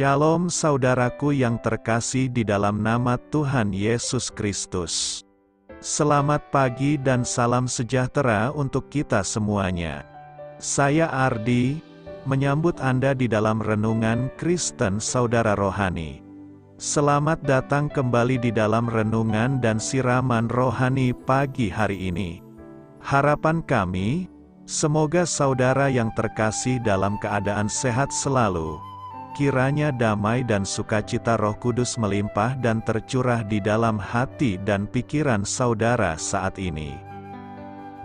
Shalom saudaraku yang terkasih di dalam nama Tuhan Yesus Kristus. Selamat pagi dan salam sejahtera untuk kita semuanya. Saya Ardi, menyambut Anda di dalam Renungan Kristen Saudara Rohani. Selamat datang kembali di dalam renungan dan siraman rohani pagi hari ini. Harapan kami, semoga saudara yang terkasih dalam keadaan sehat selalu. Kiranya damai dan sukacita Roh Kudus melimpah dan tercurah di dalam hati dan pikiran saudara saat ini.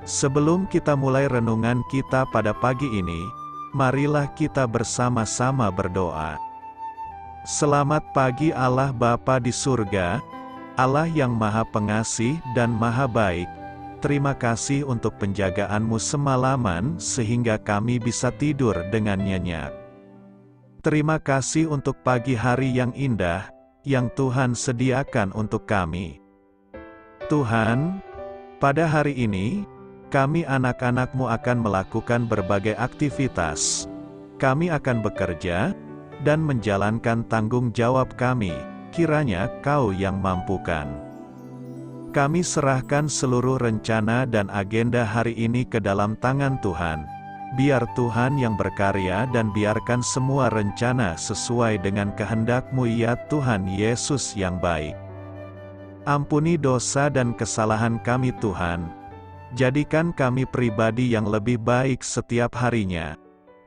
Sebelum kita mulai renungan kita pada pagi ini, marilah kita bersama-sama berdoa. Selamat pagi Allah Bapa di surga, Allah yang Maha Pengasih dan Maha Baik. Terima kasih untuk penjagaan-Mu semalaman sehingga kami bisa tidur dengan nyenyak. Terima kasih untuk pagi hari yang indah, yang Tuhan sediakan untuk kami. Tuhan, pada hari ini, kami anak-anak-Mu akan melakukan berbagai aktivitas. Kami akan bekerja, dan menjalankan tanggung jawab kami, kiranya Kau yang mampukan. Kami serahkan seluruh rencana dan agenda hari ini ke dalam tangan Tuhan. Biar Tuhan yang berkarya dan biarkan semua rencana sesuai dengan kehendak-Mu ya Tuhan Yesus yang baik. Ampuni dosa dan kesalahan kami Tuhan. Jadikan kami pribadi yang lebih baik setiap harinya.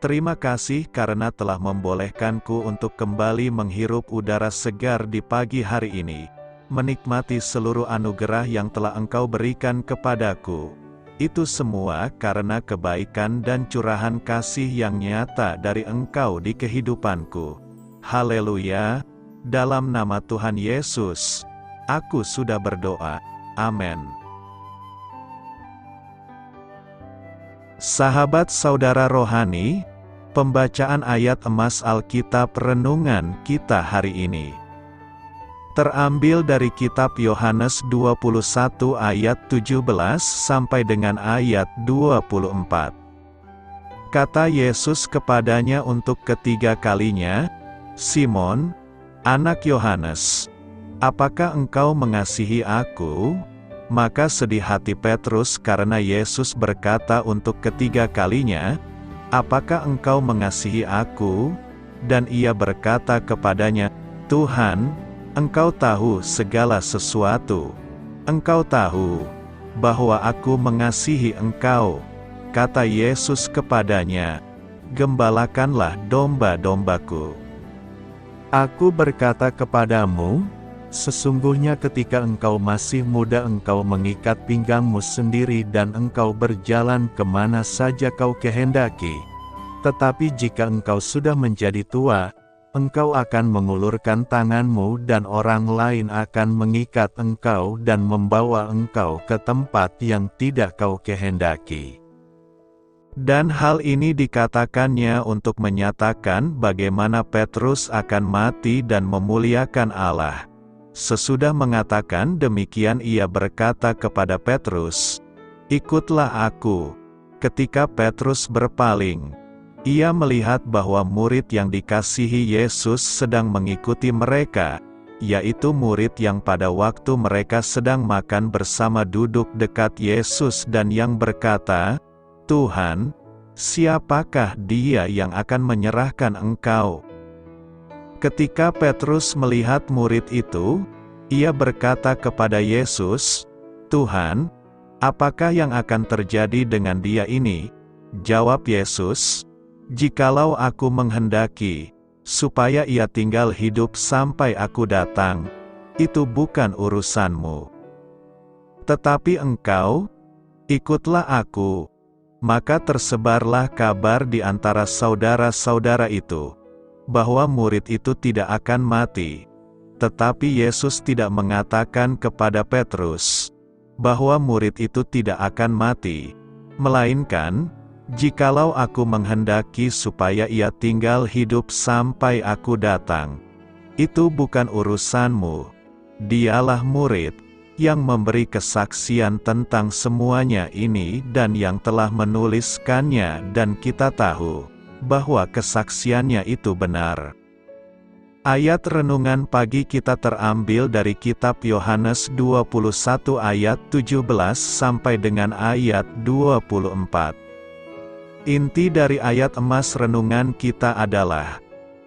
Terima kasih karena telah membolehkanku untuk kembali menghirup udara segar di pagi hari ini. Menikmati seluruh anugerah yang telah Engkau berikan kepadaku. Itu semua karena kebaikan dan curahan kasih yang nyata dari Engkau di kehidupanku. Haleluya! Dalam nama Tuhan Yesus, aku sudah berdoa. Amin. Sahabat saudara rohani, pembacaan ayat emas Alkitab renungan kita hari ini terambil dari kitab Yohanes 21 ayat 17 sampai dengan ayat 24. Kata Yesus kepadanya untuk ketiga kalinya, "Simon, anak Yohanes, apakah engkau mengasihi aku?" Maka sedih hati Petrus karena Yesus berkata untuk ketiga kalinya, "Apakah engkau mengasihi aku?" Dan ia berkata kepadanya, "Tuhan, Engkau tahu segala sesuatu. Engkau tahu bahwa aku mengasihi engkau." Kata Yesus kepadanya, "Gembalakanlah domba-dombaku. Aku berkata kepadamu, sesungguhnya ketika engkau masih muda engkau mengikat pinggangmu sendiri dan engkau berjalan kemana saja kau kehendaki. Tetapi jika engkau sudah menjadi tua, engkau akan mengulurkan tanganmu dan orang lain akan mengikat engkau dan membawa engkau ke tempat yang tidak kau kehendaki." Dan hal ini dikatakannya untuk menyatakan bagaimana Petrus akan mati dan memuliakan Allah. Sesudah mengatakan demikian ia berkata kepada Petrus, "Ikutlah aku." Ketika Petrus berpaling, ia melihat bahwa murid yang dikasihi Yesus sedang mengikuti mereka, yaitu murid yang pada waktu mereka sedang makan bersama duduk dekat Yesus dan yang berkata, "Tuhan, siapakah dia yang akan menyerahkan Engkau?" Ketika Petrus melihat murid itu, ia berkata kepada Yesus, "Tuhan, apakah yang akan terjadi dengan dia ini?" Jawab Yesus, "Jikalau aku menghendaki, supaya ia tinggal hidup sampai aku datang, itu bukan urusanmu. Tetapi engkau, ikutlah aku." Maka tersebarlah kabar di antara saudara-saudara itu, bahwa murid itu tidak akan mati. Tetapi Yesus tidak mengatakan kepada Petrus, bahwa murid itu tidak akan mati, melainkan, "Jikalau aku menghendaki supaya ia tinggal hidup sampai aku datang, itu bukan urusanmu." Dialah murid yang memberi kesaksian tentang semuanya ini dan yang telah menuliskannya dan kita tahu bahwa kesaksiannya itu benar. Ayat renungan pagi kita terambil dari kitab Yohanes 21 ayat 17 sampai dengan ayat 24. Inti dari ayat emas renungan kita adalah,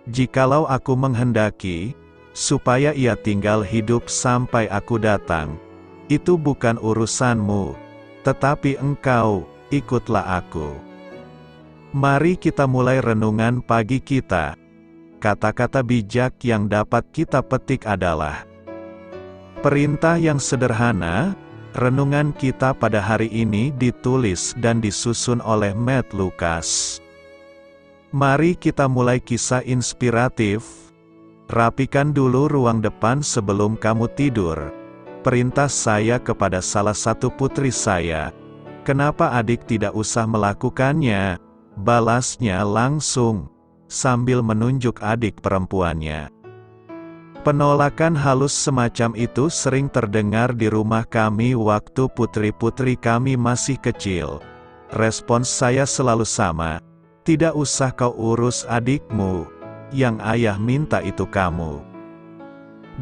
"Jikalau aku menghendaki, supaya ia tinggal hidup sampai aku datang, itu bukan urusanmu, tetapi engkau, ikutlah aku." Mari kita mulai renungan pagi kita. Kata-kata bijak yang dapat kita petik adalah perintah yang sederhana. Renungan kita pada hari ini ditulis dan disusun oleh Matt Lucas. Mari kita mulai kisah inspiratif. Rapikan dulu ruang depan sebelum kamu tidur. Perintah saya kepada salah satu putri saya. Kenapa adik tidak usah melakukannya? Balasnya langsung, sambil menunjuk adik perempuannya. Penolakan halus semacam itu sering terdengar di rumah kami waktu putri-putri kami masih kecil. Respons saya selalu sama, "Tidak usah kau urus adikmu, yang ayah minta itu kamu."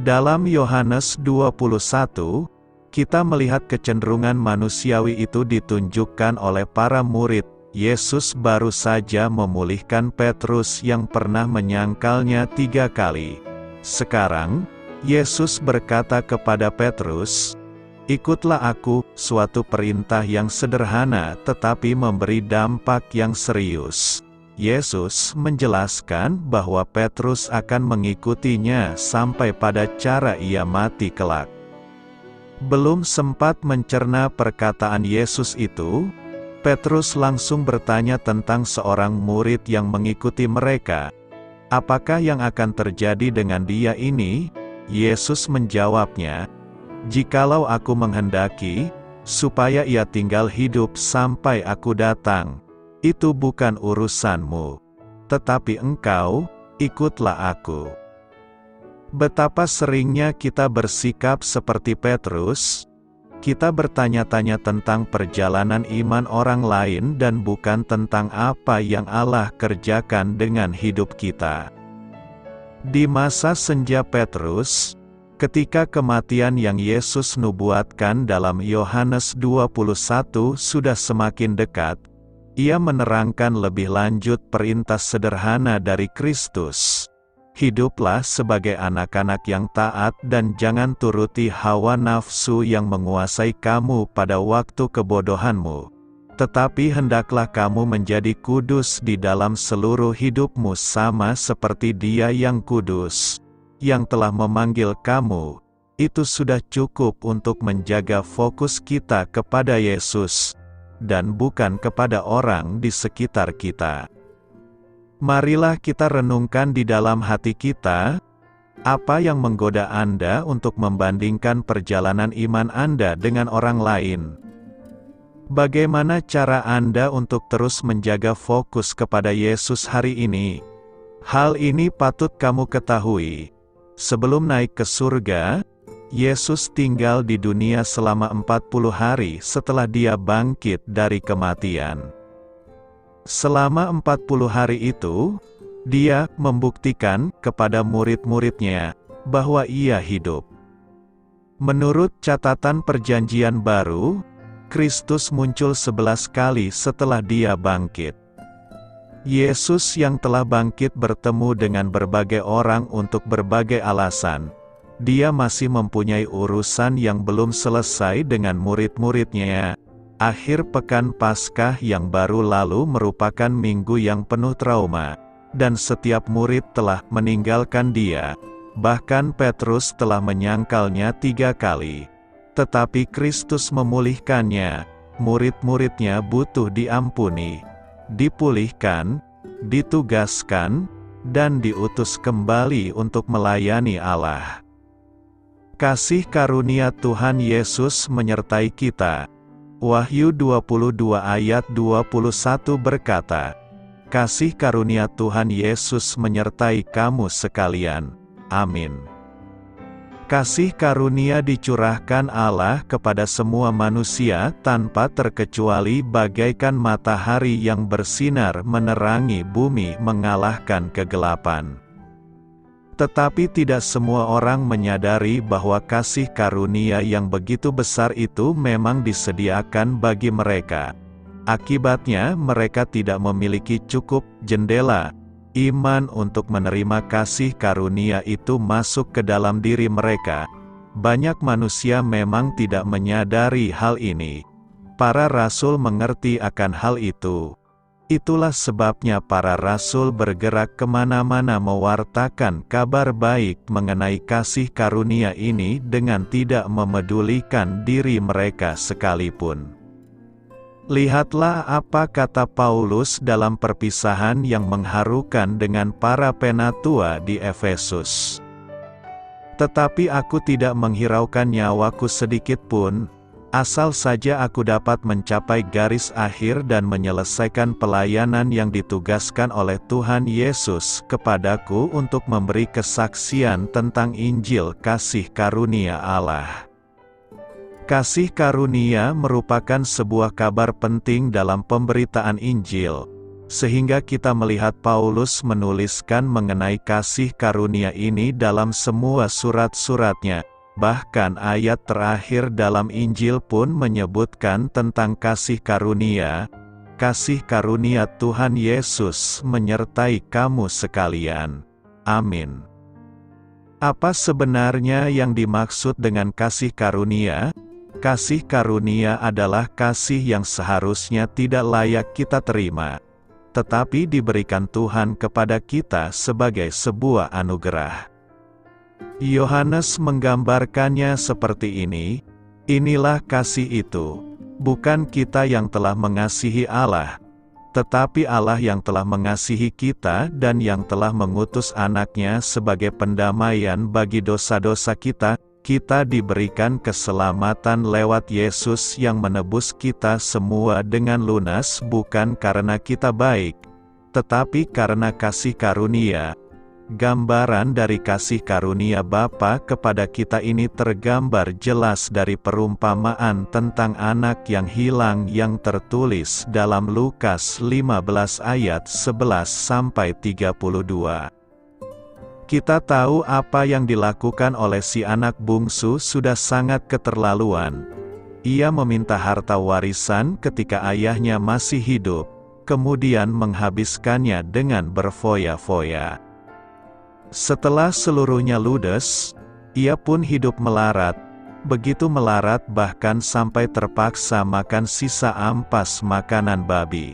Dalam Yohanes 21, kita melihat kecenderungan manusiawi itu ditunjukkan oleh para murid. Yesus baru saja memulihkan Petrus yang pernah menyangkalnya 3 kali. Sekarang, Yesus berkata kepada Petrus, "Ikutlah aku," suatu perintah yang sederhana tetapi memberi dampak yang serius. Yesus menjelaskan bahwa Petrus akan mengikutinya sampai pada cara ia mati kelak. Belum sempat mencerna perkataan Yesus itu, Petrus langsung bertanya tentang seorang murid yang mengikuti mereka. "Apakah yang akan terjadi dengan dia ini?" Yesus menjawabnya, "Jikalau aku menghendaki, supaya ia tinggal hidup sampai aku datang, itu bukan urusanmu. Tetapi engkau, ikutlah aku." Betapa seringnya kita bersikap seperti Petrus. Kita bertanya-tanya tentang perjalanan iman orang lain dan bukan tentang apa yang Allah kerjakan dengan hidup kita. Di masa senja Petrus, ketika kematian yang Yesus nubuatkan dalam Yohanes 21 sudah semakin dekat, ia menerangkan lebih lanjut perintah sederhana dari Kristus. "Hiduplah sebagai anak-anak yang taat dan jangan turuti hawa nafsu yang menguasai kamu pada waktu kebodohanmu. Tetapi hendaklah kamu menjadi kudus di dalam seluruh hidupmu sama seperti Dia yang kudus, yang telah memanggil kamu." Itu sudah cukup untuk menjaga fokus kita kepada Yesus, dan bukan kepada orang di sekitar kita. Marilah kita renungkan di dalam hati kita, apa yang menggoda Anda untuk membandingkan perjalanan iman Anda dengan orang lain? Bagaimana cara Anda untuk terus menjaga fokus kepada Yesus hari ini? Hal ini patut kamu ketahui. Sebelum naik ke surga, Yesus tinggal di dunia selama 40 hari setelah Dia bangkit dari kematian. Selama 40 hari itu, Dia membuktikan kepada murid-muridnya bahwa Ia hidup. Menurut catatan Perjanjian Baru, Kristus muncul 11 kali setelah Dia bangkit. Yesus yang telah bangkit bertemu dengan berbagai orang untuk berbagai alasan. Dia masih mempunyai urusan yang belum selesai dengan murid-muridnya. Akhir pekan Paskah yang baru lalu merupakan minggu yang penuh trauma, dan setiap murid telah meninggalkan Dia. Bahkan Petrus telah menyangkalnya 3 kali. Tetapi Kristus memulihkannya. Murid-muridnya butuh diampuni, dipulihkan, ditugaskan, dan diutus kembali untuk melayani Allah. Kasih karunia Tuhan Yesus menyertai kita. Wahyu 22 ayat 21 berkata, "Kasih karunia Tuhan Yesus menyertai kamu sekalian. Amin." Kasih karunia dicurahkan Allah kepada semua manusia tanpa terkecuali bagaikan matahari yang bersinar menerangi bumi mengalahkan kegelapan. Tetapi tidak semua orang menyadari bahwa kasih karunia yang begitu besar itu memang disediakan bagi mereka. Akibatnya mereka tidak memiliki cukup jendela iman untuk menerima kasih karunia itu masuk ke dalam diri mereka. Banyak manusia memang tidak menyadari hal ini. Para rasul mengerti akan hal itu. Itulah sebabnya para rasul bergerak kemana-mana mewartakan kabar baik mengenai kasih karunia ini dengan tidak memedulikan diri mereka sekalipun. Lihatlah apa kata Paulus dalam perpisahan yang mengharukan dengan para penatua di Efesus. Tetapi aku tidak menghiraukan nyawaku sedikit pun, asal saja aku dapat mencapai garis akhir dan menyelesaikan pelayanan yang ditugaskan oleh Tuhan Yesus kepadaku untuk memberi kesaksian tentang Injil kasih karunia Allah. Kasih karunia merupakan sebuah kabar penting dalam pemberitaan Injil, sehingga kita melihat Paulus menuliskan mengenai kasih karunia ini dalam semua surat-suratnya. Bahkan ayat terakhir dalam Injil pun menyebutkan tentang kasih karunia Tuhan Yesus menyertai kamu sekalian. Amin. Apa sebenarnya yang dimaksud dengan kasih karunia? Kasih karunia adalah kasih yang seharusnya tidak layak kita terima, tetapi diberikan Tuhan kepada kita sebagai sebuah anugerah. Yohanes menggambarkannya seperti ini, inilah kasih itu, bukan kita yang telah mengasihi Allah, tetapi Allah yang telah mengasihi kita dan yang telah mengutus anaknya sebagai pendamaian bagi dosa-dosa kita. Kita diberikan keselamatan lewat Yesus yang menebus kita semua dengan lunas bukan karena kita baik, tetapi karena kasih karunia. Gambaran dari kasih karunia Bapa kepada kita ini tergambar jelas dari perumpamaan tentang anak yang hilang yang tertulis dalam Lukas 15 ayat 11-32. Kita tahu apa yang dilakukan oleh si anak bungsu sudah sangat keterlaluan. Ia meminta harta warisan ketika ayahnya masih hidup, kemudian menghabiskannya dengan berfoya-foya. Setelah seluruhnya ludes, ia pun hidup melarat, begitu melarat bahkan sampai terpaksa makan sisa ampas makanan babi.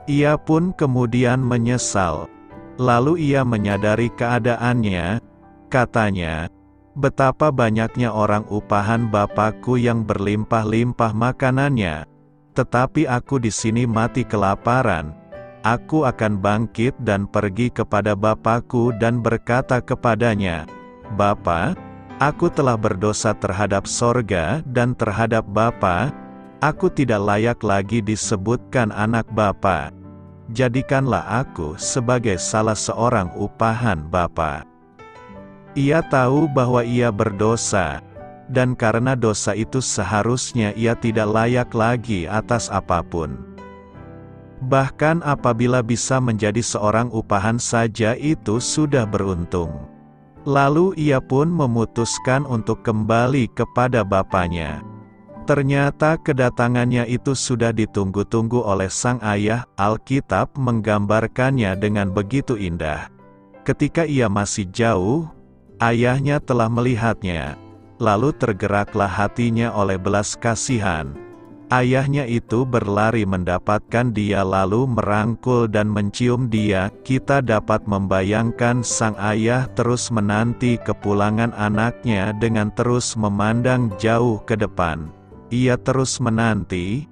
Ia pun kemudian menyesal. Lalu ia menyadari keadaannya, katanya, betapa banyaknya orang upahan Bapakku yang berlimpah-limpah makanannya, tetapi aku di sini mati kelaparan. Aku akan bangkit dan pergi kepada Bapakku dan berkata kepadanya, Bapa, aku telah berdosa terhadap sorga dan terhadap Bapa, aku tidak layak lagi disebutkan anak Bapa. Jadikanlah aku sebagai salah seorang upahan Bapa. Ia tahu bahwa ia berdosa, dan karena dosa itu seharusnya ia tidak layak lagi atas apapun. Bahkan apabila bisa menjadi seorang upahan saja itu sudah beruntung. Lalu ia pun memutuskan untuk kembali kepada bapaknya. Ternyata kedatangannya itu sudah ditunggu-tunggu oleh sang ayah. Alkitab menggambarkannya dengan begitu indah. Ketika ia masih jauh, ayahnya telah melihatnya. Lalu tergeraklah hatinya oleh belas kasihan. Ayahnya itu berlari mendapatkan dia lalu merangkul dan mencium dia. Kita dapat membayangkan sang ayah terus menanti kepulangan anaknya dengan terus memandang jauh ke depan. Ia terus menanti,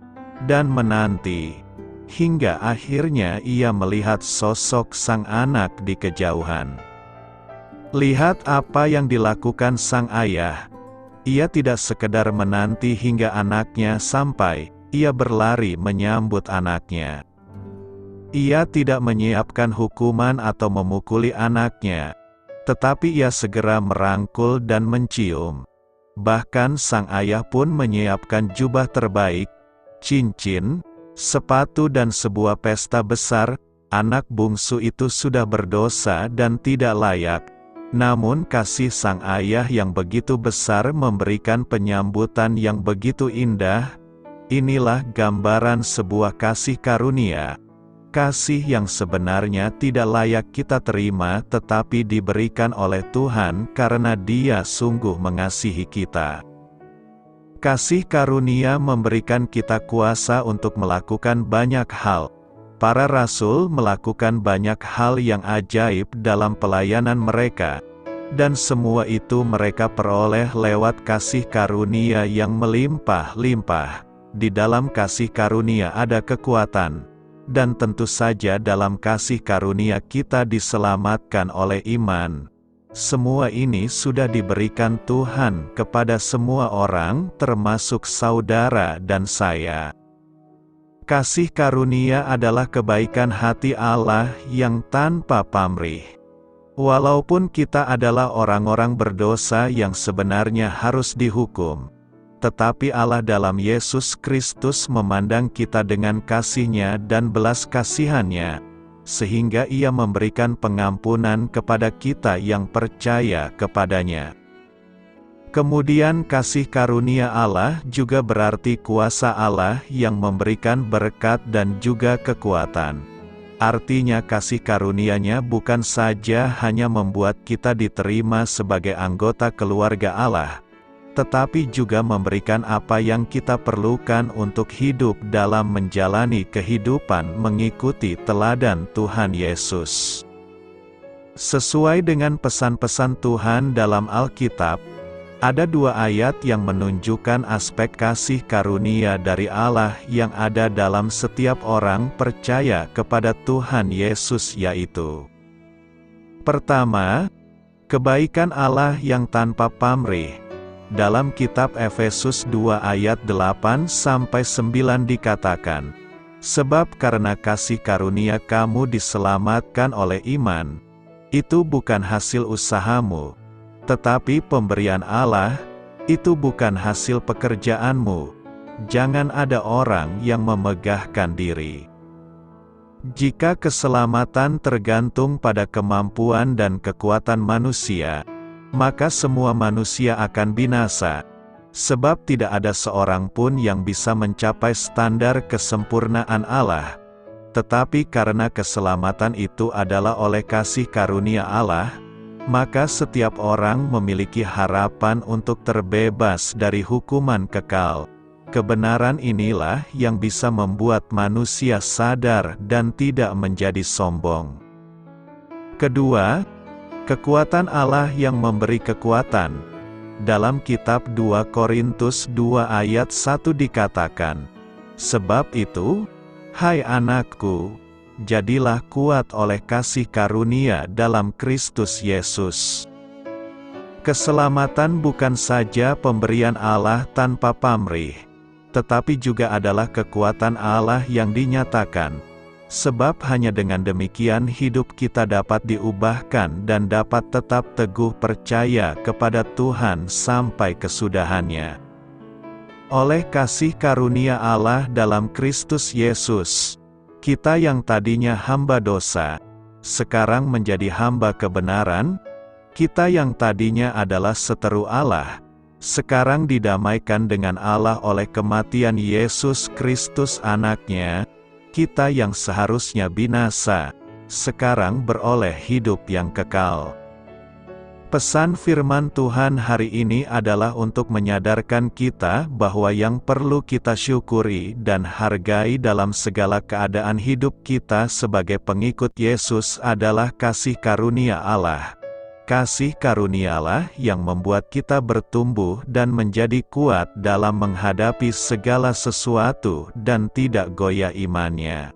dan menanti, hingga akhirnya ia melihat sosok sang anak di kejauhan. Lihat apa yang dilakukan sang ayah. Ia tidak sekedar menanti hingga anaknya sampai, ia berlari menyambut anaknya. Ia tidak menyiapkan hukuman atau memukuli anaknya, tetapi ia segera merangkul dan mencium. Bahkan sang ayah pun menyiapkan jubah terbaik, cincin, sepatu dan sebuah pesta besar. Anak bungsu itu sudah berdosa dan tidak layak, Namun kasih Sang Ayah yang begitu besar memberikan penyambutan yang begitu indah. Inilah gambaran sebuah kasih karunia. Kasih yang sebenarnya tidak layak kita terima tetapi diberikan oleh Tuhan karena Dia sungguh mengasihi kita. Kasih karunia memberikan kita kuasa untuk melakukan banyak hal. Para rasul melakukan banyak hal yang ajaib dalam pelayanan mereka, dan semua itu mereka peroleh lewat kasih karunia yang melimpah-limpah. Di dalam kasih karunia ada kekuatan, dan tentu saja dalam kasih karunia kita diselamatkan oleh iman. Semua ini sudah diberikan Tuhan kepada semua orang, termasuk saudara dan saya. Kasih karunia adalah kebaikan hati Allah yang tanpa pamrih. Walaupun kita adalah orang-orang berdosa yang sebenarnya harus dihukum, tetapi Allah dalam Yesus Kristus memandang kita dengan kasih-Nya dan belas kasihan-Nya, sehingga Ia memberikan pengampunan kepada kita yang percaya kepada-Nya. Kemudian kasih karunia Allah juga berarti kuasa Allah yang memberikan berkat dan juga kekuatan. Artinya kasih karunia-Nya bukan saja hanya membuat kita diterima sebagai anggota keluarga Allah, tetapi juga memberikan apa yang kita perlukan untuk hidup dalam menjalani kehidupan mengikuti teladan Tuhan Yesus. Sesuai dengan pesan-pesan Tuhan dalam Alkitab, ada dua ayat yang menunjukkan aspek kasih karunia dari Allah yang ada dalam setiap orang percaya kepada Tuhan Yesus, yaitu: pertama, kebaikan Allah yang tanpa pamrih. Dalam kitab Efesus 2 ayat 8-9 dikatakan, "Sebab karena kasih karunia kamu diselamatkan oleh iman. Itu bukan hasil usahamu, tetapi pemberian Allah. Itu bukan hasil pekerjaanmu. Jangan ada orang yang memegahkan diri." Jika keselamatan tergantung pada kemampuan dan kekuatan manusia, maka semua manusia akan binasa, sebab tidak ada seorang pun yang bisa mencapai standar kesempurnaan Allah. Tetapi karena keselamatan itu adalah oleh kasih karunia Allah, maka setiap orang memiliki harapan untuk terbebas dari hukuman kekal. Kebenaran inilah yang bisa membuat manusia sadar dan tidak menjadi sombong. Kedua, kekuatan Allah yang memberi kekuatan. Dalam kitab 2 Korintus 2 ayat 1 dikatakan, "Sebab itu, hai anakku, jadilah kuat oleh kasih karunia dalam Kristus Yesus." Keselamatan bukan saja pemberian Allah tanpa pamrih, tetapi juga adalah kekuatan Allah yang dinyatakan. Sebab hanya dengan demikian hidup kita dapat diubahkan dan dapat tetap teguh percaya kepada Tuhan sampai kesudahannya. Oleh kasih karunia Allah dalam Kristus Yesus, kita yang tadinya hamba dosa, sekarang menjadi hamba kebenaran. Kita yang tadinya adalah seteru Allah, sekarang didamaikan dengan Allah oleh kematian Yesus Kristus Anak-Nya. Kita yang seharusnya binasa, sekarang beroleh hidup yang kekal. Pesan firman Tuhan hari ini adalah untuk menyadarkan kita bahwa yang perlu kita syukuri dan hargai dalam segala keadaan hidup kita sebagai pengikut Yesus adalah kasih karunia Allah. Kasih karunialah yang membuat kita bertumbuh dan menjadi kuat dalam menghadapi segala sesuatu dan tidak goyah imannya.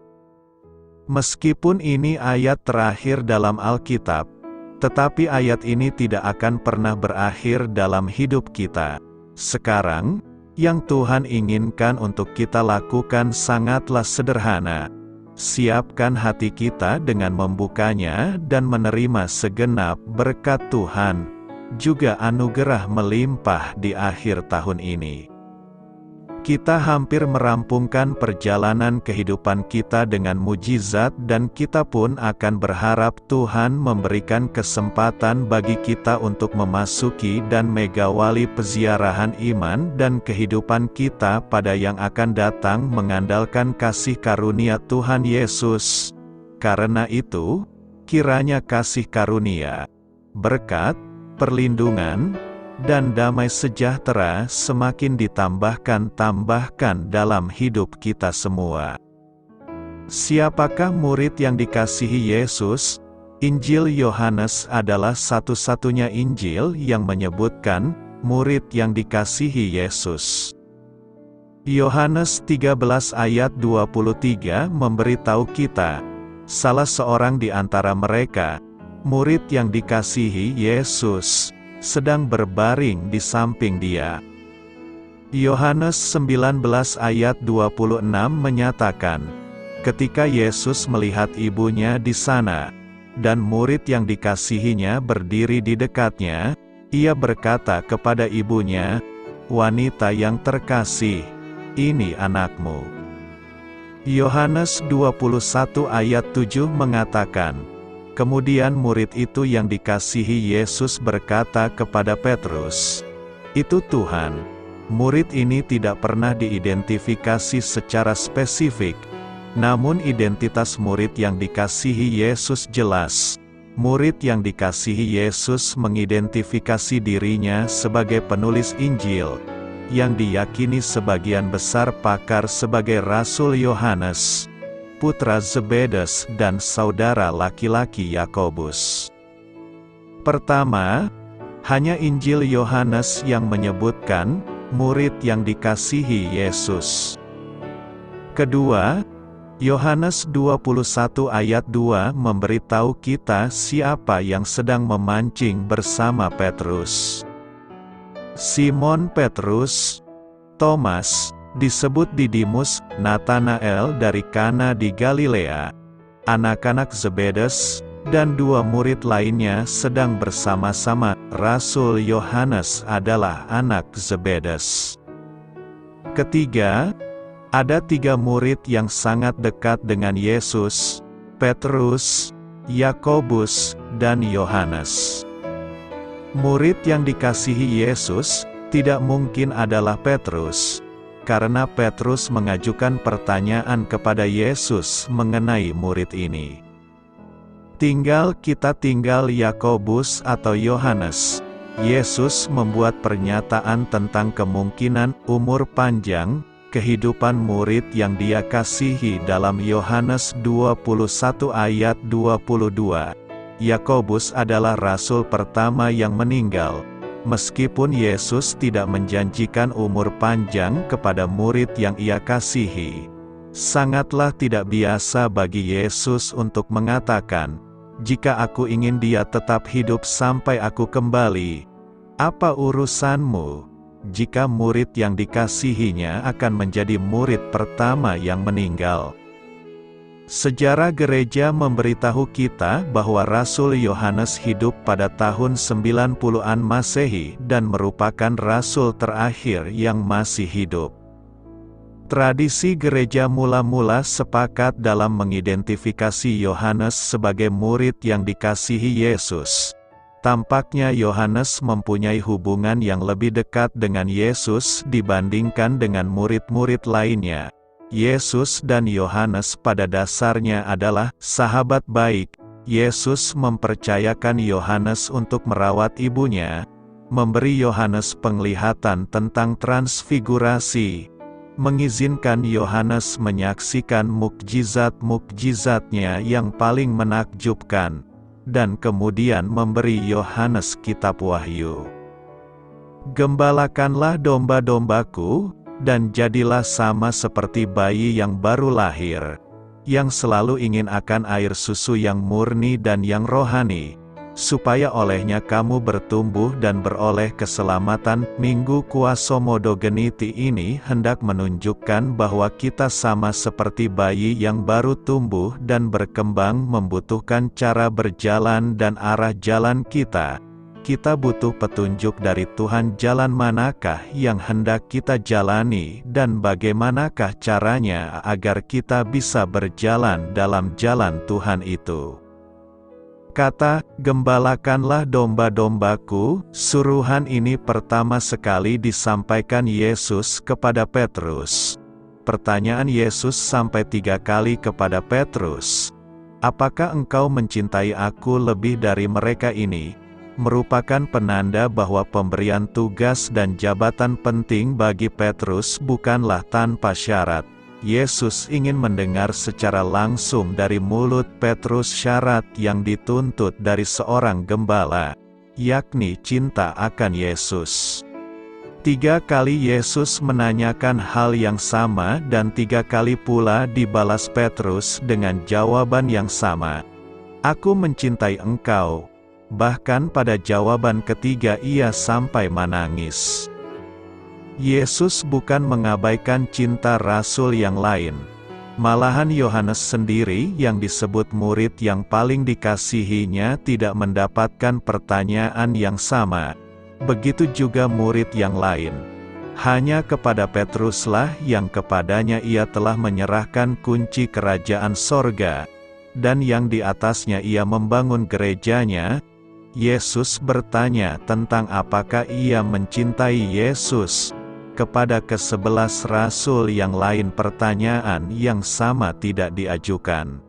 Meskipun ini ayat terakhir dalam Alkitab, tetapi ayat ini tidak akan pernah berakhir dalam hidup kita. Sekarang, yang Tuhan inginkan untuk kita lakukan sangatlah sederhana. Siapkan hati kita dengan membukanya dan menerima segenap berkat Tuhan, juga anugerah melimpah di akhir tahun ini. Kita hampir merampungkan perjalanan kehidupan kita dengan mujizat dan kita pun akan berharap Tuhan memberikan kesempatan bagi kita untuk memasuki dan mengawali peziarahan iman dan kehidupan kita pada yang akan datang mengandalkan kasih karunia Tuhan Yesus. Karena itu, kiranya kasih karunia, berkat, perlindungan, dan damai sejahtera semakin ditambahkan dalam hidup kita semua. Siapakah murid yang dikasihi Yesus? Injil Yohanes adalah satu-satunya Injil yang menyebutkan murid yang dikasihi Yesus. Yohanes 13 ayat 23 memberitahu kita, salah seorang di antara mereka, murid yang dikasihi Yesus, sedang berbaring di samping dia. Yohanes 19 ayat 26 menyatakan, ketika Yesus melihat ibunya di sana, dan murid yang dikasihinya berdiri di dekatnya, ia berkata kepada ibunya, "Wanita yang terkasih, ini anakmu." Yohanes 21 ayat 7 mengatakan, kemudian murid itu yang dikasihi Yesus berkata kepada Petrus, "Itu Tuhan." Murid ini tidak pernah diidentifikasi secara spesifik, namun identitas murid yang dikasihi Yesus jelas. Murid yang dikasihi Yesus mengidentifikasi dirinya sebagai penulis Injil, yang diyakini sebagian besar pakar sebagai Rasul Yohanes, putra Zebedes dan saudara laki-laki Yakobus. Pertama, hanya Injil Yohanes yang menyebutkan murid yang dikasihi Yesus. Kedua, Yohanes 21 ayat 2 memberitahu kita siapa yang sedang memancing bersama Petrus. Simon Petrus, Thomas, disebut Didimus, Natanael dari Kana di Galilea, anak-anak Zebedes, dan dua murid lainnya sedang bersama-sama. Rasul Yohanes adalah anak Zebedes. Ketiga, ada tiga murid yang sangat dekat dengan Yesus, Petrus, Yakobus, dan Yohanes. Murid yang dikasihi Yesus tidak mungkin adalah Petrus, karena Petrus mengajukan pertanyaan kepada Yesus mengenai murid ini. Tinggal Yakobus atau Yohanes. Yesus membuat pernyataan tentang kemungkinan umur panjang kehidupan murid yang dia kasihi dalam Yohanes 21 ayat 22. Yakobus adalah rasul pertama yang meninggal. Meskipun Yesus tidak menjanjikan umur panjang kepada murid yang ia kasihi, sangatlah tidak biasa bagi Yesus untuk mengatakan, "Jika aku ingin dia tetap hidup sampai aku kembali, apa urusanmu?" Jika murid yang dikasihinya akan menjadi murid pertama yang meninggal. Sejarah gereja memberitahu kita bahwa Rasul Yohanes hidup pada tahun 90-an Masehi dan merupakan rasul terakhir yang masih hidup. Tradisi gereja mula-mula sepakat dalam mengidentifikasi Yohanes sebagai murid yang dikasihi Yesus. Tampaknya Yohanes mempunyai hubungan yang lebih dekat dengan Yesus dibandingkan dengan murid-murid lainnya. Yesus dan Yohanes pada dasarnya adalah sahabat baik. Yesus mempercayakan Yohanes untuk merawat ibunya, memberi Yohanes penglihatan tentang transfigurasi, mengizinkan Yohanes menyaksikan mukjizat-mukjizatnya yang paling menakjubkan, dan kemudian memberi Yohanes kitab Wahyu. "Gembalakanlah domba-dombaku, dan jadilah sama seperti bayi yang baru lahir, yang selalu ingin akan air susu yang murni dan yang rohani, supaya olehnya kamu bertumbuh dan beroleh keselamatan." Minggu Kuasomodogeniti ini hendak menunjukkan bahwa kita sama seperti bayi yang baru tumbuh dan berkembang membutuhkan cara berjalan dan arah jalan kita. kita butuh petunjuk dari Tuhan jalan manakah yang hendak kita jalani dan bagaimanakah caranya agar kita bisa berjalan dalam jalan Tuhan itu. Kata, "Gembalakanlah domba-dombaku," suruhan ini pertama sekali disampaikan Yesus kepada Petrus. Pertanyaan Yesus sampai 3 kali kepada Petrus, "Apakah engkau mencintai aku lebih dari mereka ini?" merupakan penanda bahwa pemberian tugas dan jabatan penting bagi Petrus bukanlah tanpa syarat. Yesus ingin mendengar secara langsung dari mulut Petrus syarat yang dituntut dari seorang gembala, yakni cinta akan Yesus. 3 kali Yesus menanyakan hal yang sama dan 3 kali pula dibalas Petrus dengan jawaban yang sama. "Aku mencintai engkau." Bahkan pada jawaban ketiga ia sampai menangis. Yesus bukan mengabaikan cinta rasul yang lain. Malahan Yohanes sendiri yang disebut murid yang paling dikasihinya tidak mendapatkan pertanyaan yang sama. Begitu juga murid yang lain. Hanya kepada Petruslah yang kepadanya ia telah menyerahkan kunci kerajaan sorga, dan yang di atasnya ia membangun gerejanya. Yesus bertanya tentang apakah ia mencintai Yesus. Kepada ke-11 rasul yang lain pertanyaan yang sama tidak diajukan.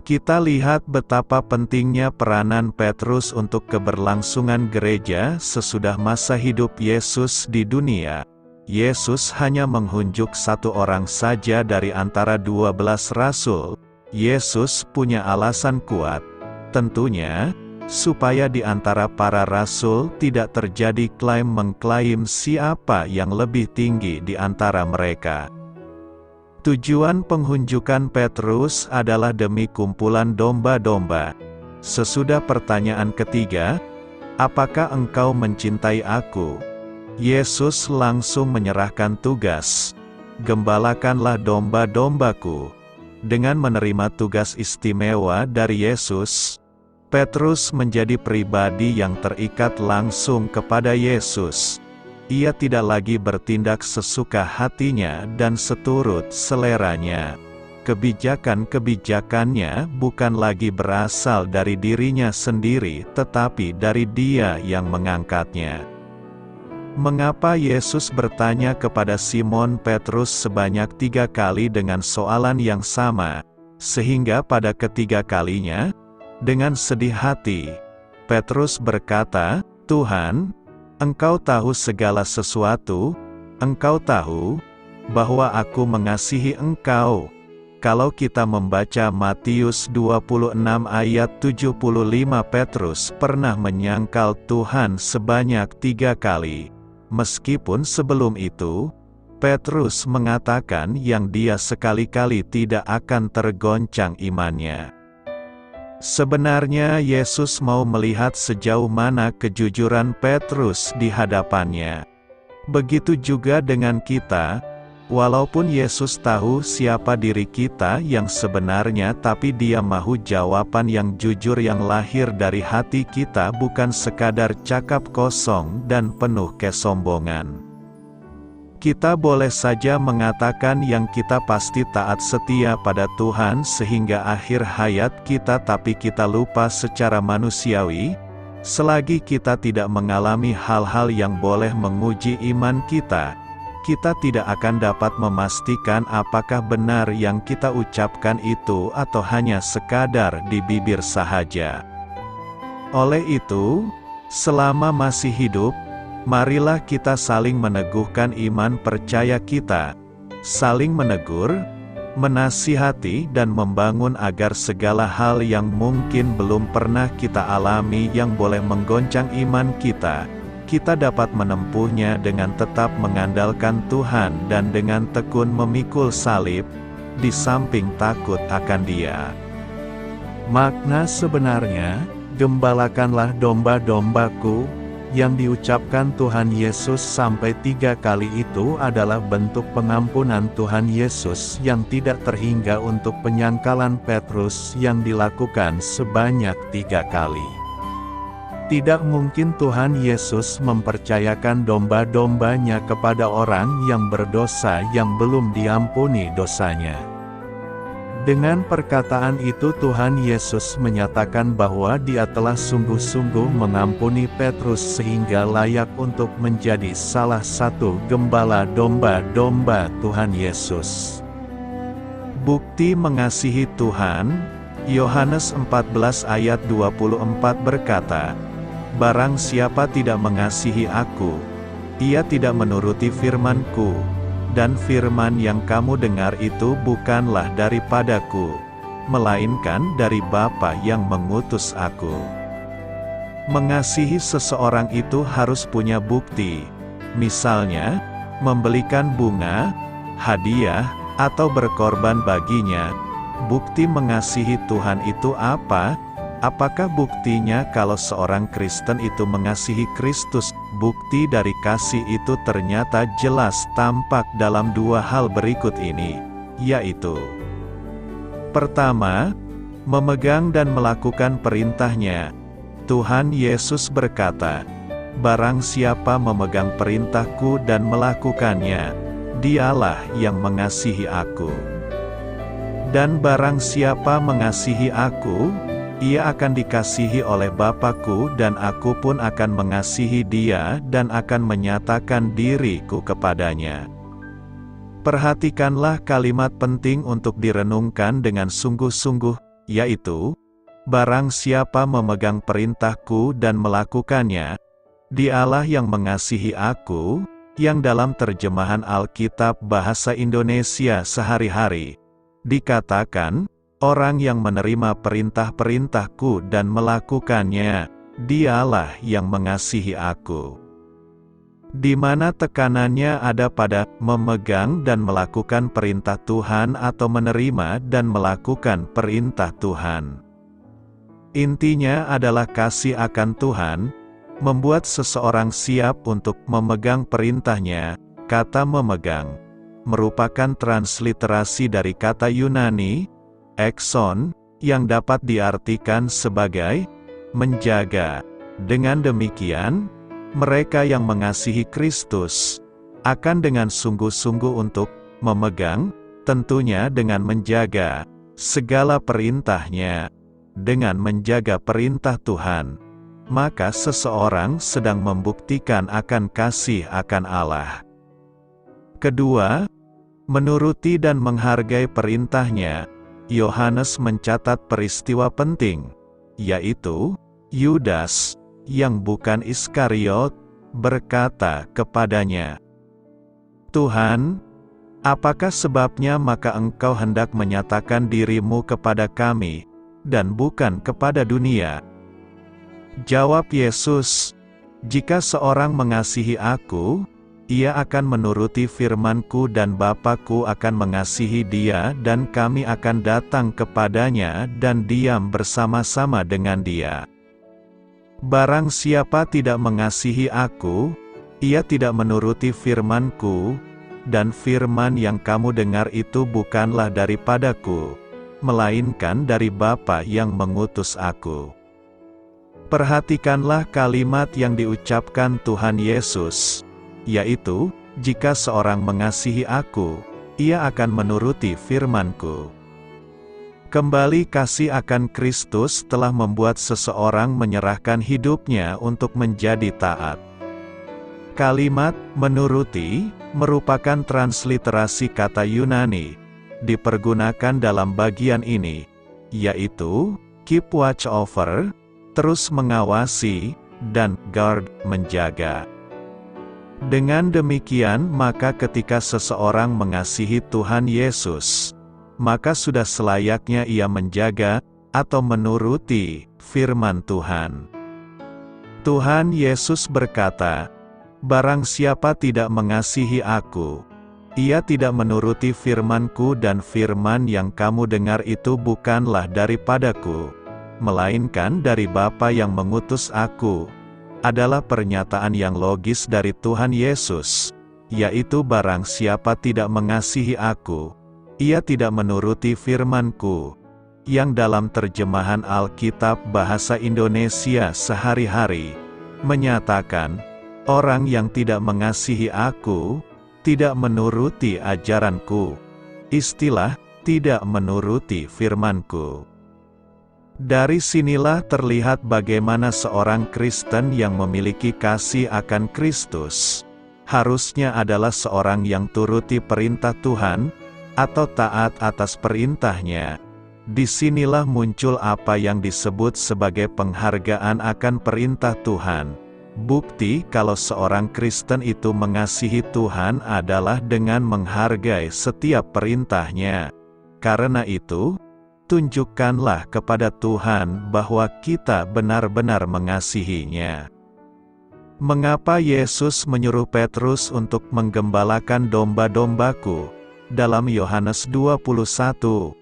Kita lihat betapa pentingnya peranan Petrus untuk keberlangsungan gereja sesudah masa hidup Yesus di dunia. Yesus hanya menghunjuk 1 orang saja dari antara 12 rasul. Yesus punya alasan kuat, tentunya, supaya di antara para rasul tidak terjadi klaim-mengklaim siapa yang lebih tinggi di antara mereka. Tujuan penghunjukan Petrus adalah demi kumpulan domba-domba. Sesudah pertanyaan ketiga, "Apakah engkau mencintai aku?" Yesus langsung menyerahkan tugas, "Gembalakanlah domba-dombaku." Dengan menerima tugas istimewa dari Yesus, Petrus menjadi pribadi yang terikat langsung kepada Yesus. Ia tidak lagi bertindak sesuka hatinya dan seturut seleranya. Kebijakan-kebijakannya bukan lagi berasal dari dirinya sendiri, tetapi dari Dia yang mengangkatnya. Mengapa Yesus bertanya kepada Simon Petrus sebanyak 3 kali dengan soalan yang sama, sehingga pada ketiga kalinya, dengan sedih hati, Petrus berkata, "Tuhan, Engkau tahu segala sesuatu, Engkau tahu bahwa aku mengasihi Engkau." Kalau kita membaca Matius 26 ayat 75, Petrus pernah menyangkal Tuhan sebanyak 3 kali. Meskipun sebelum itu, Petrus mengatakan yang dia sekali-kali tidak akan tergoncang imannya. Sebenarnya Yesus mau melihat sejauh mana kejujuran Petrus di hadapannya. Begitu juga dengan kita, walaupun Yesus tahu siapa diri kita yang sebenarnya, tapi Dia mahu jawaban yang jujur yang lahir dari hati kita, bukan sekadar cakap kosong dan penuh kesombongan. Kita boleh saja mengatakan yang kita pasti taat setia pada Tuhan sehingga akhir hayat kita, tapi kita lupa secara manusiawi, selagi kita tidak mengalami hal-hal yang boleh menguji iman kita, kita tidak akan dapat memastikan apakah benar yang kita ucapkan itu atau hanya sekadar di bibir sahaja. Oleh itu, selama masih hidup, marilah kita saling meneguhkan iman percaya kita, saling menegur, menasihati dan membangun agar segala hal yang mungkin belum pernah kita alami yang boleh menggoncang iman kita, kita dapat menempuhnya dengan tetap mengandalkan Tuhan dan dengan tekun memikul salib, di samping takut akan Dia. Makna sebenarnya, "Gembalakanlah domba-dombaku," yang diucapkan Tuhan Yesus sampai 3 kali itu adalah bentuk pengampunan Tuhan Yesus yang tidak terhingga untuk penyangkalan Petrus yang dilakukan sebanyak 3 kali. Tidak mungkin Tuhan Yesus mempercayakan domba-dombanya kepada orang yang berdosa yang belum diampuni dosanya. Dengan perkataan itu Tuhan Yesus menyatakan bahwa Dia telah sungguh-sungguh mengampuni Petrus sehingga layak untuk menjadi salah satu gembala domba-domba Tuhan Yesus. Bukti mengasihi Tuhan, Yohanes 14 ayat 24 berkata, "Barang siapa tidak mengasihi aku, ia tidak menuruti firman-Ku. Dan firman yang kamu dengar itu bukanlah daripadaku, melainkan dari Bapa yang mengutus aku." Mengasihi seseorang itu harus punya bukti, misalnya, membelikan bunga, hadiah, atau berkorban baginya. Bukti mengasihi Tuhan itu apa? Apakah buktinya kalau seorang Kristen itu mengasihi Kristus? Bukti dari kasih itu ternyata jelas tampak dalam dua hal berikut ini, yaitu: pertama, memegang dan melakukan perintahnya. Tuhan Yesus berkata, "Barang siapa memegang perintahku dan melakukannya, dialah yang mengasihi aku. Dan barang siapa mengasihi aku, ia akan dikasihi oleh Bapa-Ku dan aku pun akan mengasihi dia dan akan menyatakan diriku kepadanya." Perhatikanlah kalimat penting untuk direnungkan dengan sungguh-sungguh, yaitu, barang siapa memegang perintahku dan melakukannya, dialah yang mengasihi aku, yang dalam terjemahan Alkitab bahasa Indonesia sehari-hari dikatakan, orang yang menerima perintah-perintahku dan melakukannya, dialah yang mengasihi aku. Di mana tekanannya ada pada memegang dan melakukan perintah Tuhan atau menerima dan melakukan perintah Tuhan. Intinya adalah kasih akan Tuhan, membuat seseorang siap untuk memegang perintahnya. Kata memegang merupakan transliterasi dari kata Yunani, ekson, yang dapat diartikan sebagai menjaga. Dengan demikian, mereka yang mengasihi Kristus akan dengan sungguh-sungguh untuk memegang, tentunya dengan menjaga segala perintahnya. Dengan menjaga perintah Tuhan, maka seseorang sedang membuktikan akan kasih akan Allah. Kedua, menuruti dan menghargai perintahnya. Yohanes mencatat peristiwa penting, yaitu, Yudas, yang bukan Iskariot, berkata kepadanya, "Tuhan, apakah sebabnya maka engkau hendak menyatakan dirimu kepada kami, dan bukan kepada dunia?" Jawab Yesus, "Jika seorang mengasihi aku, ia akan menuruti firman-Ku dan Bapa-Ku akan mengasihi dia dan kami akan datang kepadanya dan diam bersama-sama dengan dia. Barang siapa tidak mengasihi aku, ia tidak menuruti firman-Ku, dan firman yang kamu dengar itu bukanlah daripadaku, melainkan dari Bapa yang mengutus aku." Perhatikanlah kalimat yang diucapkan Tuhan Yesus, yaitu, jika seorang mengasihi aku, ia akan menuruti firman-Ku. Kembali kasih akan Kristus telah membuat seseorang menyerahkan hidupnya untuk menjadi taat. Kalimat menuruti merupakan transliterasi kata Yunani, dipergunakan dalam bagian ini, yaitu keep watch over, terus mengawasi, dan guard, menjaga. Dengan demikian maka ketika seseorang mengasihi Tuhan Yesus, maka sudah selayaknya ia menjaga, atau menuruti, firman Tuhan. Tuhan Yesus berkata, "Barang siapa tidak mengasihi aku, ia tidak menuruti firman-Ku dan firman yang kamu dengar itu bukanlah daripadaku, melainkan dari Bapa yang mengutus aku." Adalah pernyataan yang logis dari Tuhan Yesus, yaitu barang siapa tidak mengasihi aku, ia tidak menuruti firman-Ku. yang dalam terjemahan Alkitab bahasa Indonesia sehari-hari, menyatakan, "Orang yang tidak mengasihi aku, tidak menuruti ajaranku." Istilah, tidak menuruti firmanku. Dari sinilah terlihat bagaimana seorang Kristen yang memiliki kasih akan Kristus, harusnya adalah seorang yang turuti perintah Tuhan, atau taat atas perintahnya. Disinilah muncul apa yang disebut sebagai penghargaan akan perintah Tuhan. Bukti kalau seorang Kristen itu mengasihi Tuhan adalah dengan menghargai setiap perintahnya. Karena itu, tunjukkanlah kepada Tuhan bahwa kita benar-benar mengasihinya. Mengapa Yesus menyuruh Petrus untuk menggembalakan domba-dombaku? Dalam Yohanes 21,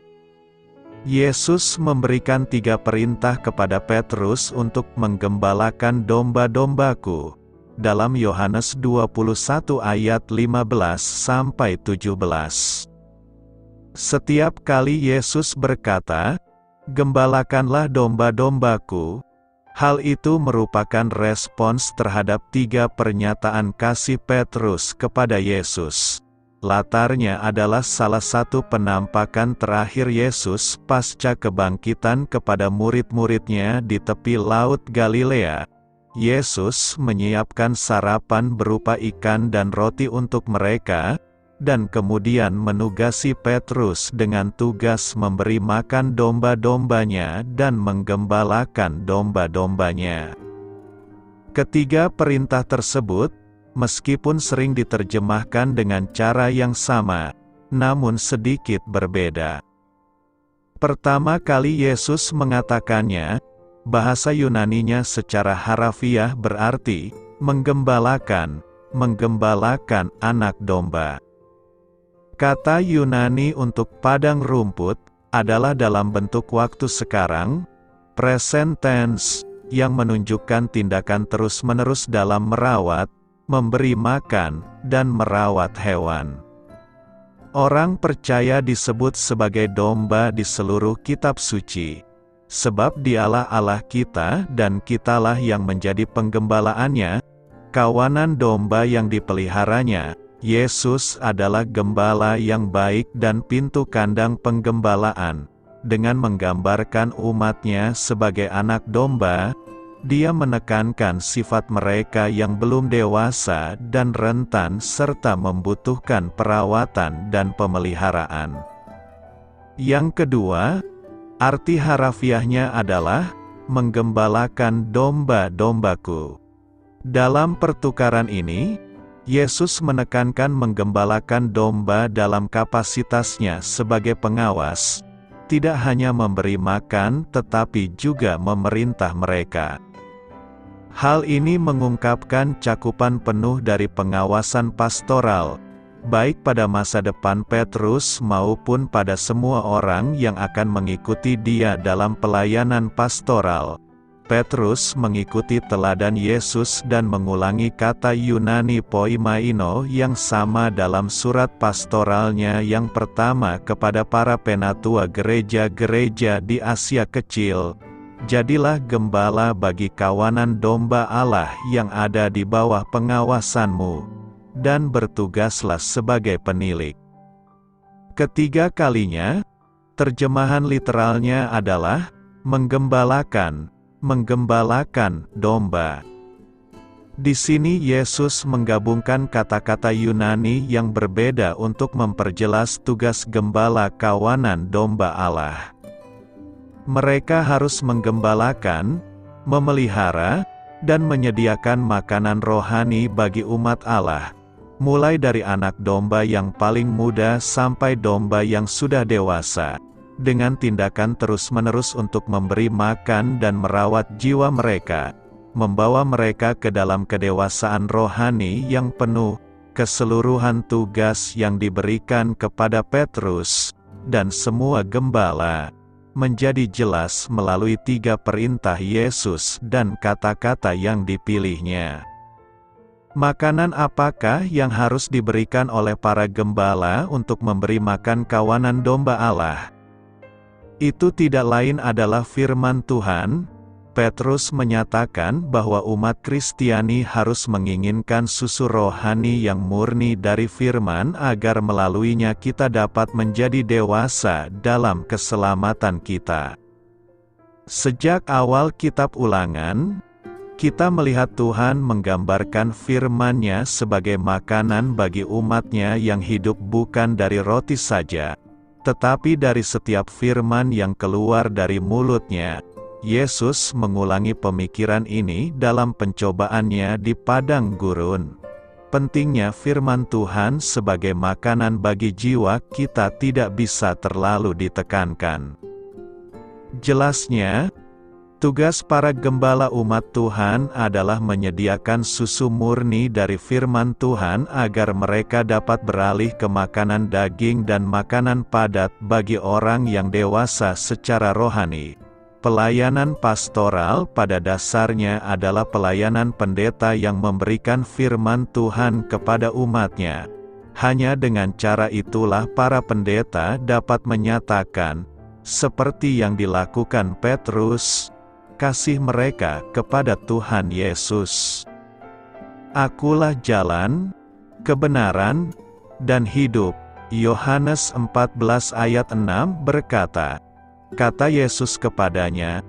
Yesus memberikan 3 perintah kepada Petrus untuk menggembalakan domba-dombaku. Dalam Yohanes 21 ayat 15-17. Setiap kali Yesus berkata, "Gembalakanlah domba-dombaku," hal itu merupakan respons terhadap 3 pernyataan kasih Petrus kepada Yesus. Latarnya adalah salah satu penampakan terakhir Yesus pasca kebangkitan kepada murid-muridnya di tepi Laut Galilea. Yesus menyiapkan sarapan berupa ikan dan roti untuk mereka, dan kemudian menugasi Petrus dengan tugas memberi makan domba-dombanya dan menggembalakan domba-dombanya. Ketiga perintah tersebut, meskipun sering diterjemahkan dengan cara yang sama, namun sedikit berbeda. Pertama kali Yesus mengatakannya, bahasa Yunaninya secara harafiah berarti, menggembalakan anak domba. Kata Yunani untuk padang rumput, adalah dalam bentuk waktu sekarang, present tense, yang menunjukkan tindakan terus-menerus dalam merawat, memberi makan, dan merawat hewan. Orang percaya disebut sebagai domba di seluruh kitab suci, sebab Dialah Allah kita dan kitalah yang menjadi penggembalaannya, kawanan domba yang dipeliharanya. Yesus adalah gembala yang baik dan pintu kandang penggembalaan. Dengan menggambarkan umatnya sebagai anak domba, Dia menekankan sifat mereka yang belum dewasa dan rentan serta membutuhkan perawatan dan pemeliharaan. Yang kedua, arti harafiahnya adalah, menggembalakan domba-dombaku. Dalam pertukaran ini, Yesus menekankan menggembalakan domba dalam kapasitasnya sebagai pengawas, tidak hanya memberi makan tetapi juga memerintah mereka. Hal ini mengungkapkan cakupan penuh dari pengawasan pastoral, baik pada masa depan Petrus maupun pada semua orang yang akan mengikuti dia dalam pelayanan pastoral. Petrus mengikuti teladan Yesus dan mengulangi kata Yunani poimaino yang sama dalam surat pastoralnya yang pertama kepada para penatua gereja-gereja di Asia Kecil. Jadilah gembala bagi kawanan domba Allah yang ada di bawah pengawasanmu, dan bertugaslah sebagai penilik. Ketiga kalinya, terjemahan literalnya adalah, menggembalakan domba. Di sini Yesus menggabungkan kata-kata Yunani yang berbeda untuk memperjelas tugas gembala kawanan domba Allah. Mereka harus menggembalakan, memelihara, dan menyediakan makanan rohani bagi umat Allah, mulai dari anak domba yang paling muda sampai domba yang sudah dewasa, dengan tindakan terus-menerus untuk memberi makan dan merawat jiwa mereka, membawa mereka ke dalam kedewasaan rohani yang penuh. Keseluruhan tugas yang diberikan kepada Petrus dan semua gembala menjadi jelas melalui 3 perintah Yesus dan kata-kata yang dipilihnya. Makanan apakah yang harus diberikan oleh para gembala untuk memberi makan kawanan domba Allah? Itu tidak lain adalah firman Tuhan. Petrus menyatakan bahwa umat Kristiani harus menginginkan susu rohani yang murni dari firman agar melaluinya kita dapat menjadi dewasa dalam keselamatan kita. Sejak awal kitab Ulangan, kita melihat Tuhan menggambarkan firman-Nya sebagai makanan bagi umat-Nya yang hidup bukan dari roti saja, tetapi dari setiap firman yang keluar dari mulut-Nya. Yesus mengulangi pemikiran ini dalam pencobaannya di padang gurun. Pentingnya firman Tuhan sebagai makanan bagi jiwa kita tidak bisa terlalu ditekankan. Jelasnya, tugas para gembala umat Tuhan adalah menyediakan susu murni dari firman Tuhan agar mereka dapat beralih ke makanan daging dan makanan padat bagi orang yang dewasa secara rohani. Pelayanan pastoral pada dasarnya adalah pelayanan pendeta yang memberikan firman Tuhan kepada umatnya. Hanya dengan cara itulah para pendeta dapat menyatakan, seperti yang dilakukan Petrus, kasih mereka kepada Tuhan Yesus. Akulah jalan, kebenaran, dan hidup. Yohanes 14 ayat 6 berkata, kata Yesus kepadanya,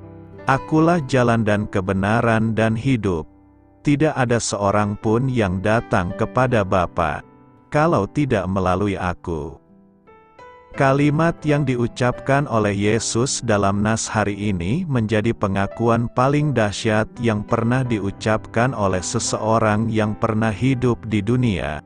Akulah jalan dan kebenaran dan hidup. Tidak ada seorang pun yang datang kepada Bapa, kalau tidak melalui Aku. Kalimat yang diucapkan oleh Yesus dalam nas hari ini menjadi pengakuan paling dahsyat yang pernah diucapkan oleh seseorang yang pernah hidup di dunia.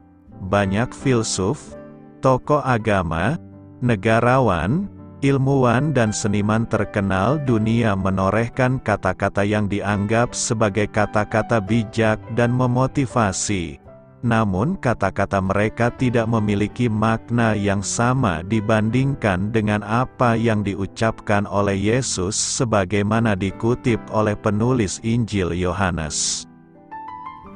Banyak filsuf, tokoh agama, negarawan, ilmuwan dan seniman terkenal dunia menorehkan kata-kata yang dianggap sebagai kata-kata bijak dan memotivasi. Namun kata-kata mereka tidak memiliki makna yang sama dibandingkan dengan apa yang diucapkan oleh Yesus sebagaimana dikutip oleh penulis Injil Yohanes.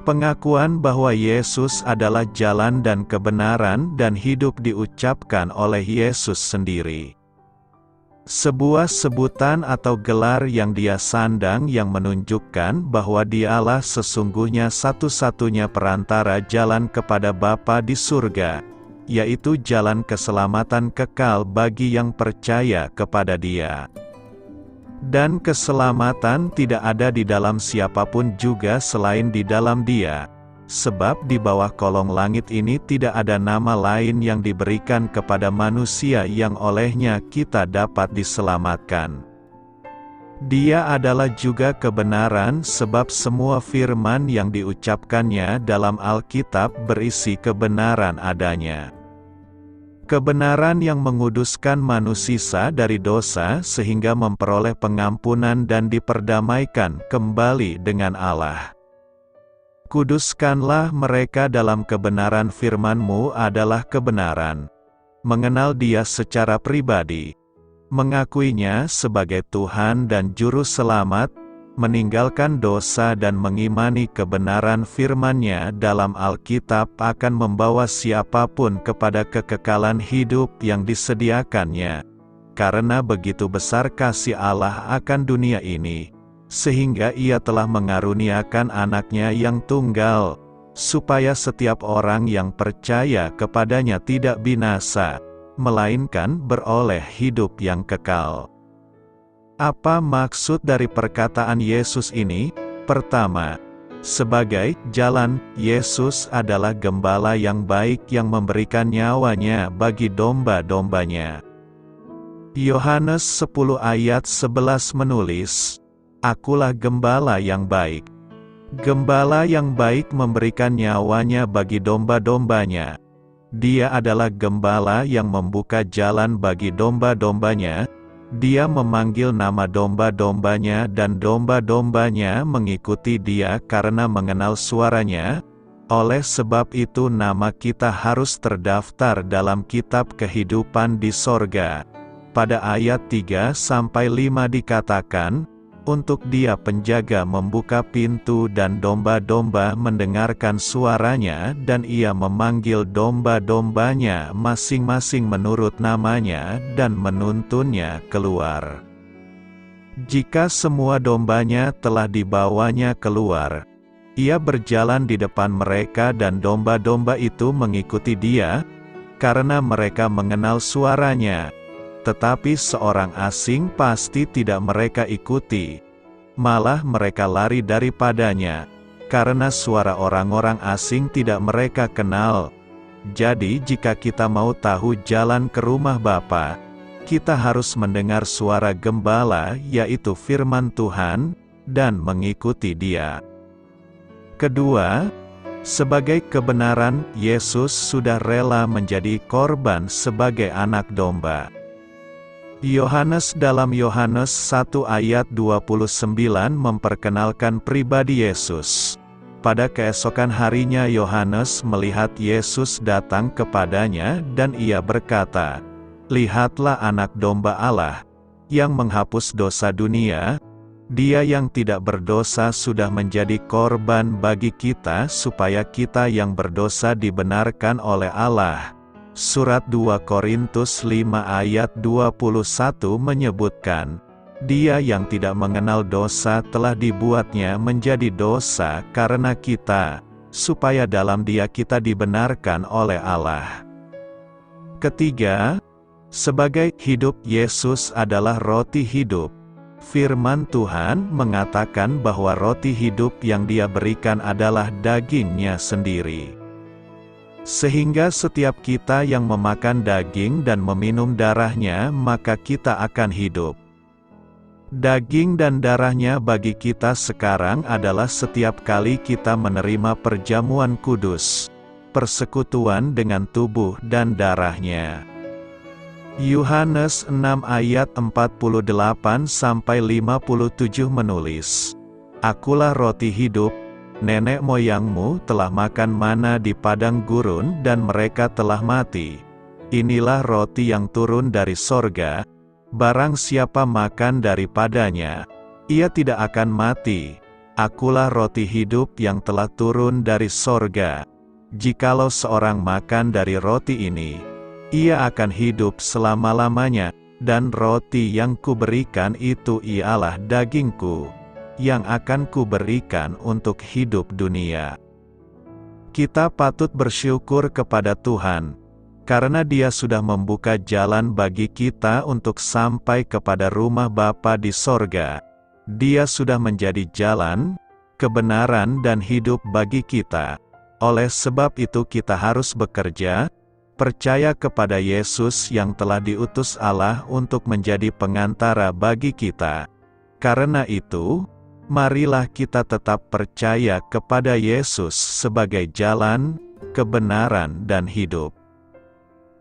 Pengakuan bahwa Yesus adalah jalan dan kebenaran dan hidup diucapkan oleh Yesus sendiri. Sebuah sebutan atau gelar yang Dia sandang yang menunjukkan bahwa Dialah sesungguhnya satu-satunya perantara jalan kepada Bapa di surga, yaitu jalan keselamatan kekal bagi yang percaya kepada Dia. Dan keselamatan tidak ada di dalam siapapun juga selain di dalam Dia. Sebab di bawah kolong langit ini tidak ada nama lain yang diberikan kepada manusia yang olehnya kita dapat diselamatkan. Dia adalah juga kebenaran sebab semua firman yang diucapkannya dalam Alkitab berisi kebenaran adanya. Kebenaran yang menguduskan manusia dari dosa sehingga memperoleh pengampunan dan diperdamaikan kembali dengan Allah. Kuduskanlah mereka dalam kebenaran firman-Mu adalah kebenaran. Mengenal Dia secara pribadi, mengakuinya sebagai Tuhan dan Juru Selamat, meninggalkan dosa dan mengimani kebenaran firman-Nya dalam Alkitab akan membawa siapapun kepada kekekalan hidup yang disediakannya. Karena begitu besar kasih Allah akan dunia ini, sehingga Ia telah mengaruniakan Anak-Nya yang tunggal, supaya setiap orang yang percaya kepadanya tidak binasa, melainkan beroleh hidup yang kekal. Apa maksud dari perkataan Yesus ini? Pertama, sebagai jalan, Yesus adalah gembala yang baik yang memberikan nyawanya bagi domba-dombanya. Yohanes 10 ayat 11 menulis, Akulah gembala yang baik. Gembala yang baik memberikan nyawanya bagi domba-dombanya. Dia adalah gembala yang membuka jalan bagi domba-dombanya. Dia memanggil nama domba-dombanya dan domba-dombanya mengikuti Dia karena mengenal suaranya. Oleh sebab itu nama kita harus terdaftar dalam kitab kehidupan di sorga. Pada ayat 3-5 dikatakan, untuk Dia penjaga membuka pintu dan domba-domba mendengarkan suaranya dan Ia memanggil domba-dombanya masing-masing menurut namanya dan menuntunnya keluar. Jika semua dombanya telah dibawanya keluar, Ia berjalan di depan mereka dan domba-domba itu mengikuti Dia, karena mereka mengenal suaranya. Tetapi seorang asing pasti tidak mereka ikuti, malah mereka lari daripadanya, karena suara orang-orang asing tidak mereka kenal. Jadi jika kita mau tahu jalan ke rumah Bapa, kita harus mendengar suara gembala, yaitu firman Tuhan, dan mengikuti Dia. Kedua, sebagai kebenaran, Yesus sudah rela menjadi korban sebagai anak domba. Yohanes dalam Yohanes 1 ayat 29 memperkenalkan pribadi Yesus. Pada keesokan harinya Yohanes melihat Yesus datang kepadanya dan ia berkata, "Lihatlah anak domba Allah, yang menghapus dosa dunia. Dia yang tidak berdosa sudah menjadi korban bagi kita supaya kita yang berdosa dibenarkan oleh Allah." Surat 2 Korintus 5 ayat 21 menyebutkan, Dia yang tidak mengenal dosa telah dibuatnya menjadi dosa karena kita, supaya dalam Dia kita dibenarkan oleh Allah. Ketiga, sebagai hidup, Yesus adalah roti hidup. Firman Tuhan mengatakan bahwa roti hidup yang Dia berikan adalah daging-Nya sendiri. Sehingga setiap kita yang memakan daging dan meminum darah-Nya, maka kita akan hidup. Daging dan darah-Nya bagi kita sekarang adalah setiap kali kita menerima perjamuan kudus, persekutuan dengan tubuh dan darah-Nya. Yohanes 6 ayat 48-57 menulis, "Akulah roti hidup. Nenek moyangmu telah makan mana di padang gurun dan mereka telah mati. Inilah roti yang turun dari sorga. Barang siapa makan daripadanya, ia tidak akan mati. Akulah roti hidup yang telah turun dari sorga. Jikalau seorang makan dari roti ini, ia akan hidup selama-lamanya, dan roti yang kuberikan itu ialah dagingku, yang akan kuberikan untuk hidup dunia." Kita patut bersyukur kepada Tuhan, karena Dia sudah membuka jalan bagi kita untuk sampai kepada rumah Bapa di sorga. Dia sudah menjadi jalan, kebenaran dan hidup bagi kita. Oleh sebab itu kita harus bekerja, percaya kepada Yesus yang telah diutus Allah untuk menjadi pengantara bagi kita. Karena itu, marilah kita tetap percaya kepada Yesus sebagai jalan, kebenaran dan hidup.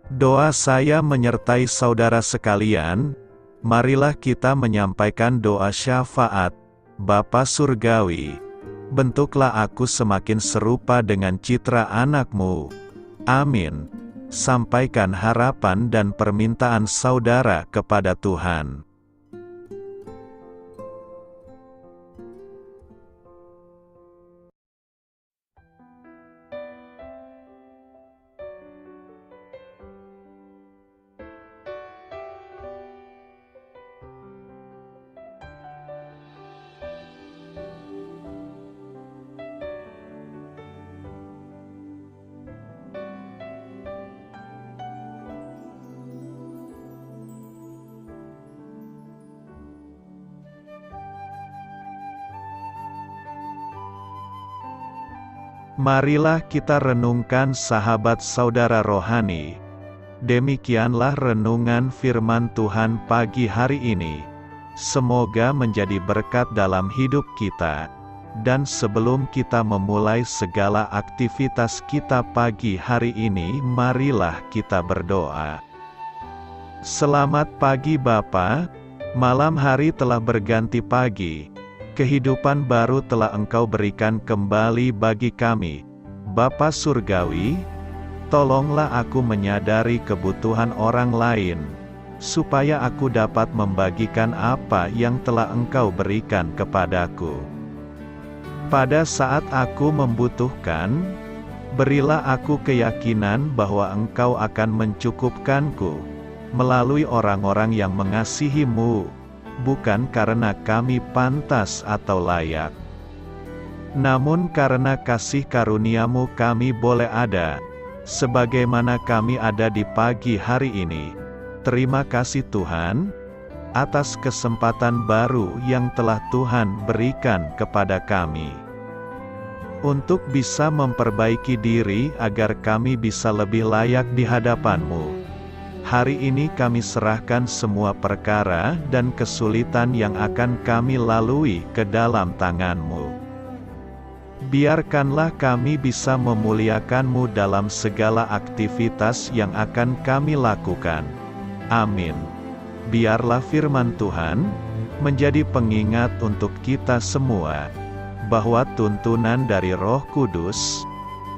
Doa saya menyertai saudara sekalian. Marilah kita menyampaikan doa syafaat. Bapa Surgawi, bentuklah aku semakin serupa dengan citra anak-Mu. Amin. Sampaikan harapan dan permintaan saudara kepada Tuhan. Marilah kita renungkan sahabat saudara rohani. Demikianlah renungan firman Tuhan pagi hari ini. Semoga menjadi berkat dalam hidup kita. Dan sebelum kita memulai segala aktivitas kita pagi hari ini, marilah kita berdoa. Selamat pagi Bapa, malam hari telah berganti pagi. Kehidupan baru telah Engkau berikan kembali bagi kami. Bapa Surgawi, tolonglah aku menyadari kebutuhan orang lain. supaya aku dapat membagikan apa yang telah Engkau berikan kepadaku. Pada saat aku membutuhkan, berilah aku keyakinan bahwa Engkau akan mencukupkanku, melalui orang-orang yang mengasihi-Mu, bukan karena kami pantas atau layak, namun karena kasih karunia-Mu kami boleh ada, sebagaimana kami ada di pagi hari ini. Terima kasih Tuhan, atas kesempatan baru yang telah Tuhan berikan kepada kami, untuk bisa memperbaiki diri agar kami bisa lebih layak di hadapan-Mu. Hari ini kami serahkan semua perkara dan kesulitan yang akan kami lalui ke dalam tangan-Mu. Biarkanlah kami bisa memuliakan-Mu dalam segala aktivitas yang akan kami lakukan. Amin. Biarlah firman Tuhan menjadi pengingat untuk kita semua, bahwa tuntunan dari Roh Kudus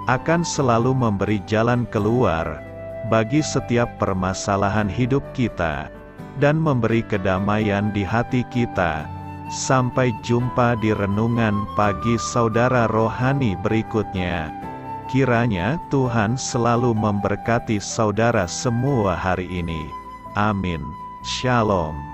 akan selalu memberi jalan keluar bagi setiap permasalahan hidup kita, dan memberi kedamaian di hati kita. Sampai jumpa di renungan pagi saudara rohani berikutnya. Kiranya Tuhan selalu memberkati saudara semua hari ini. Amin. Shalom.